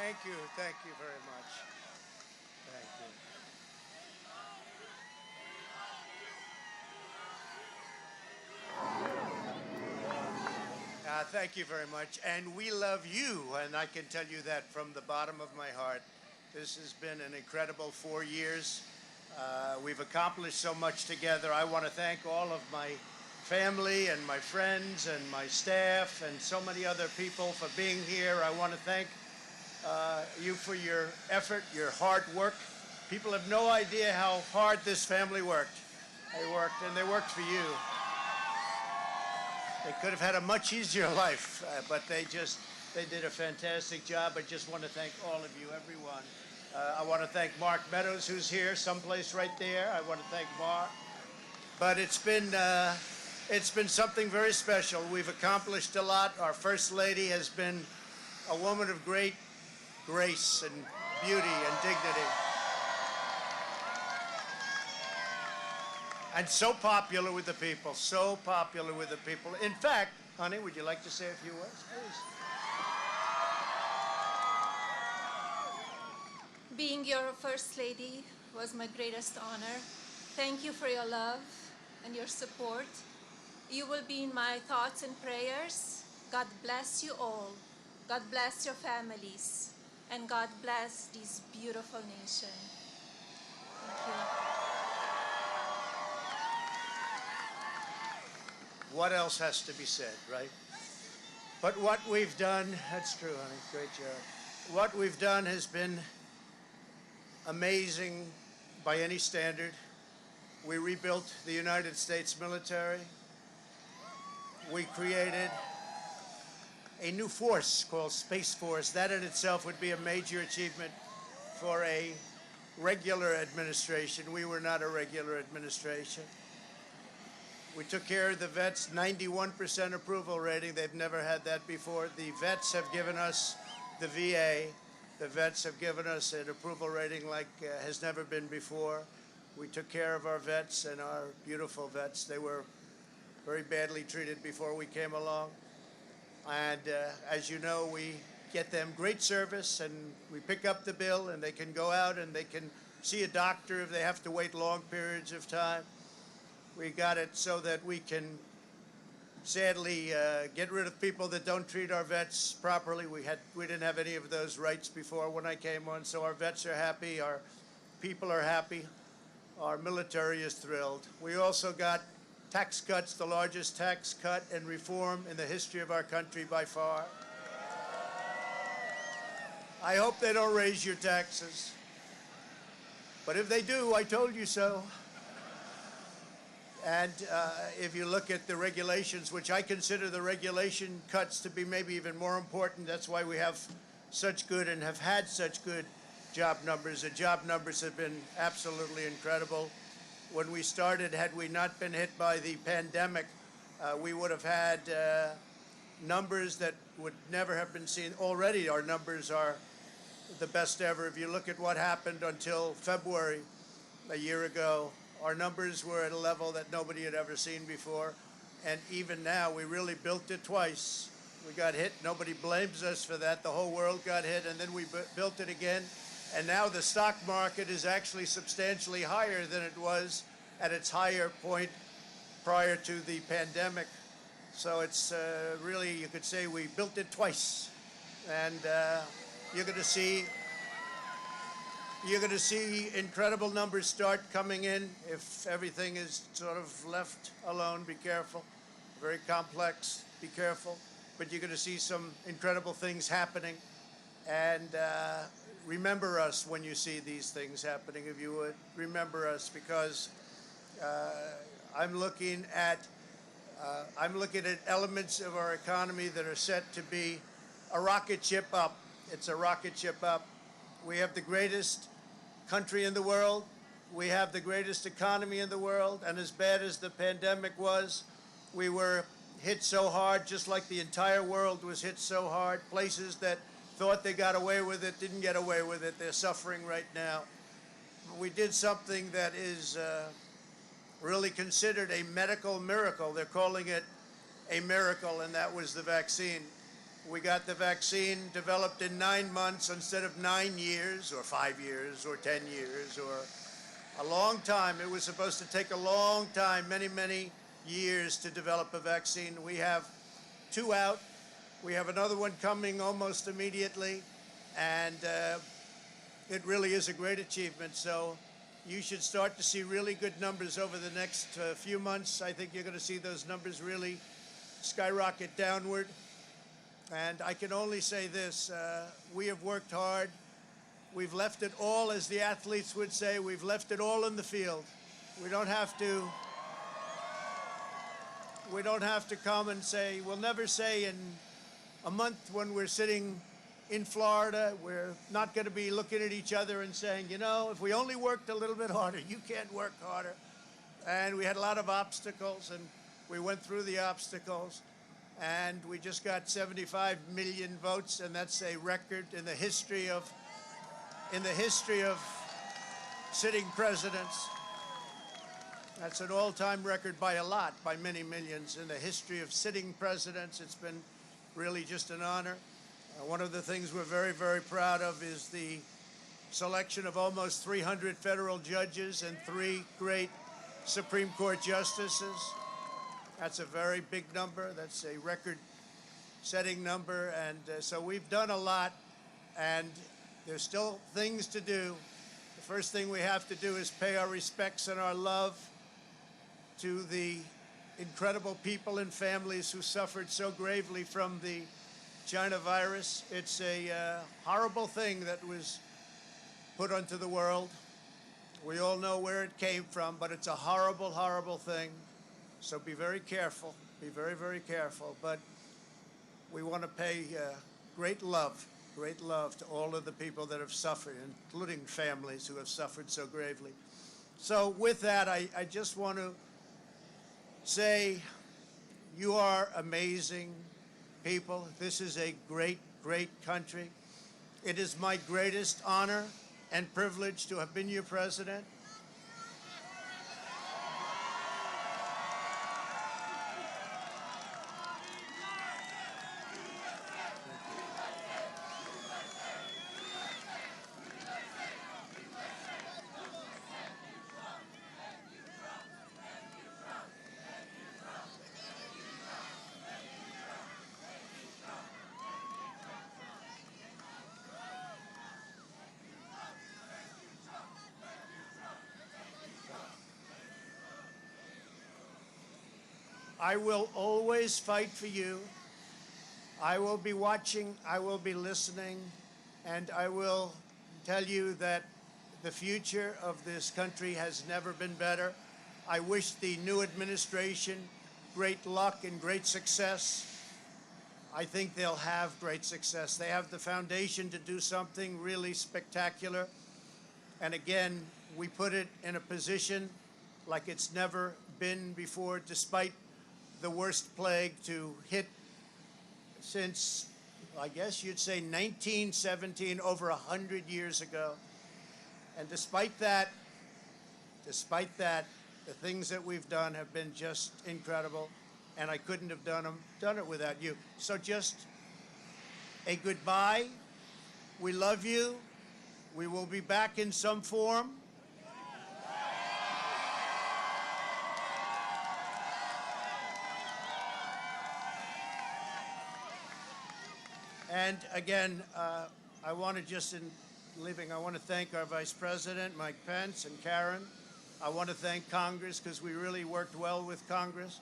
Thank you. Thank you very much. Thank you. Thank you very much. And we love you, and I can tell you that from the bottom of my heart. This has been an incredible 4 years. We've accomplished so much together. I want to thank all of my family and my friends and my staff and so many other people for being here. I want to thank you for your effort, your hard work. People have no idea how hard this family worked. They worked, and they worked for you. They could have had a much easier life, but they did a fantastic job. I just want to thank all of you, everyone. I want to thank Mark Meadows, who's here, someplace right there. I want to thank Mark. But it's been something very special. We've accomplished a lot. Our First Lady has been a woman of great grace and beauty and dignity. And so popular with the people, so popular with the people. In fact, honey, would you like to say a few words, please? Being your First Lady was my greatest honor. Thank you for your love and your support. You will be in my thoughts and prayers. God bless you all. God bless your families. And God bless this beautiful nation. Thank you. What else has to be said, right? But what we've done, that's true, honey, great job. What we've done has been amazing by any standard. We rebuilt the United States military. We created a new force called Space Force. That in itself would be a major achievement for a regular administration. We were not a regular administration. We took care of the vets, 91% approval rating. They've never had that before. The vets have given us, the VA, the vets have given us an approval rating like has never been before. We took care of our vets and our beautiful vets. They were very badly treated before we came along. And as you know, we get them great service, and we pick up the bill, and they can go out and they can see a doctor if they have to wait long periods of time. We got it so that we can sadly get rid of people that don't treat our vets properly. We didn't have any of those rights before when I came on, so our vets are happy, our people are happy, our military is thrilled. We also got tax cuts, the largest tax cut and reform in the history of our country by far. I hope they don't raise your taxes, but if they do, I told you so. And if you look at the regulations, which I consider the regulation cuts to be maybe even more important, that's why we have such good and have had such good job numbers. The job numbers have been absolutely incredible. When we started, had we not been hit by the pandemic, we would have had numbers that would never have been seen. Already our numbers are the best ever. If you look at what happened until February a year ago, our numbers were at a level that nobody had ever seen before. And even now, we really built it twice. We got hit. Nobody blames us for that. The whole world got hit, and then we built it again. And now the stock market is actually substantially higher than it was at its higher point prior to the pandemic. So it's really, you could say we built it twice. And you're going to see incredible numbers start coming in if everything is sort of left alone. Be careful. Very complex. Be careful. But you're going to see some incredible things happening. And remember us when you see these things happening, if you would. Remember us, because I'm looking at elements of our economy that are set to be a rocket ship up. It's a rocket ship up. We have the greatest country in the world. We have the greatest economy in the world. And as bad as the pandemic was, we were hit so hard, just like the entire world was hit so hard. Places that thought they got away with it didn't get away with it. They're suffering right now. We did something that is really considered a medical miracle. They're calling it a miracle, and that was the vaccine. We got the vaccine developed in 9 months instead of 9 years or 5 years or 10 years or a long time. It was supposed to take a long time, many, many years to develop a vaccine. We have 2 out. We have another one coming almost immediately. And it really is a great achievement. So you should start to see really good numbers over the next few months. I think you're going to see those numbers really skyrocket downward. And I can only say this, we have worked hard. We've left it all, as the athletes would say, we've left it all in the field. We don't have to come and say, we'll never say in a month when we're sitting in Florida, we're not going to be looking at each other and saying, you know, if we only worked a little bit harder, you can't work harder. And we had a lot of obstacles, and we went through the obstacles. And we just got 75 million votes, and that's a record in the history of sitting presidents. That's an all-time record by a lot, by many millions. In the history of sitting presidents, it's been really just an honor. One of the things we're very, very proud of is the selection of almost 300 federal judges and 3 great Supreme Court justices. That's a very big number. That's a record-setting number. And so we've done a lot, and there's still things to do. The first thing we have to do is pay our respects and our love to the incredible people and families who suffered so gravely from the China virus. It's a horrible thing that was put onto the world. We all know where it came from, but it's a horrible, horrible thing. So be very careful, be very, very careful. But we want to pay great love to all of the people that have suffered, including families who have suffered so gravely. So with that, I just want to say you are amazing people. This is a great, great country. It is my greatest honor and privilege to have been your president. I will always fight for you. I will be watching, I will be listening, and I will tell you that the future of this country has never been better. I wish the new administration great luck and great success. I think they'll have great success. They have the foundation to do something really spectacular. And again, we put it in a position like it's never been before, despite the worst plague to hit since, I guess you'd say 1917, over 100 years ago. And despite that, the things that we've done have been just incredible, and I couldn't have done it without you. So just a goodbye. We love you. We will be back in some form. And again, I want to just, in leaving, I want to thank our Vice President, Mike Pence, and Karen. I want to thank Congress, because we really worked well with Congress,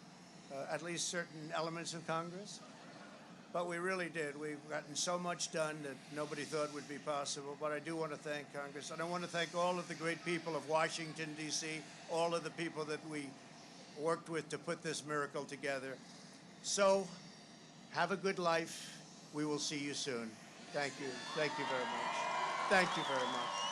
at least certain elements of Congress. But we really did. We've gotten so much done that nobody thought would be possible. But I do want to thank Congress. And I want to thank all of the great people of Washington, D.C., all of the people that we worked with to put this miracle together. So have a good life. We will see you soon. Thank you. Thank you very much. Thank you very much.